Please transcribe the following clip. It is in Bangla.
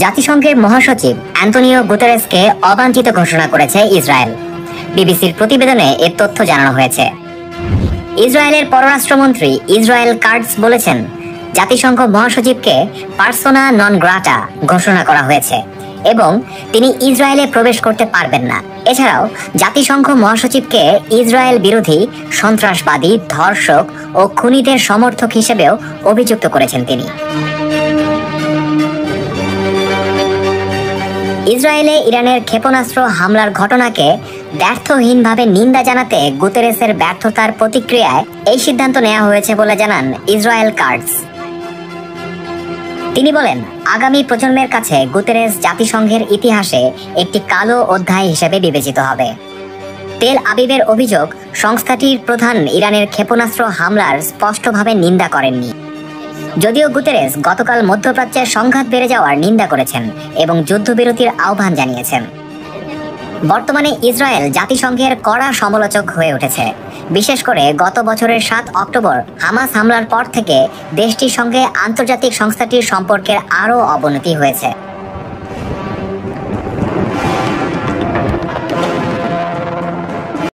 জাতিসংঘের মহাসচিব অ্যান্টোনিও গুতেরেসকে অবাঞ্ছিত ঘোষণা করেছে ইসরায়েল। বিবিসির প্রতিবেদনে এর তথ্য জানানো হয়েছে। ইসরায়েলের পররাষ্ট্রমন্ত্রী ইসরায়েল কার্টজ বলেছেন, জাতিসংঘ মহাসচিবকে পার্সোনা নন গ্রাটা ঘোষণা করা হয়েছে এবং তিনি ইসরায়েলে প্রবেশ করতে পারবেন না। এছাড়াও জাতিসংঘ মহাসচিবকে ইসরায়েল বিরোধী, সন্ত্রাসবাদী, ধর্ষক ও খুনিদের সমর্থক হিসেবেও অভিযুক্ত করেছেন তিনি। ইসরায়েলে ইরানের ক্ষেপণাস্ত্র হামলার ঘটনাকে ব্যর্থহীনভাবে নিন্দা জানাতে গুতেরেসের ব্যর্থতার প্রতিক্রিয়ায় এই সিদ্ধান্ত নেওয়া হয়েছে বলে জানান ইসরায়েল কার্টজ। তিনি বলেন, আগামী প্রজন্মের কাছে গুতেরেস জাতিসংঘের ইতিহাসে একটি কালো অধ্যায় হিসেবে বিবেচিত হবে। তেল আবিবের অভিযোগ, সংস্থাটির প্রধান ইরানের ক্ষেপণাস্ত্র হামলার স্পষ্টভাবে নিন্দা করেননি। যদিও গুতেরেস গতকাল মধ্যপ্রাচ্যের সংঘাত বেড়ে যাওয়ার নিন্দা করেছেন এবং যুদ্ধবিরতির আহ্বান জানিয়েছেন। বর্তমানে ইসরায়েল জাতিসংঘের কড়া সমালোচক হয়ে উঠেছে। বিশেষ করে গত বছরের 7 অক্টোবর হামাস হামলার পর থেকে দেশটির সঙ্গে আন্তর্জাতিক সংস্থাটির সম্পর্কের আরও অবনতি হয়েছে।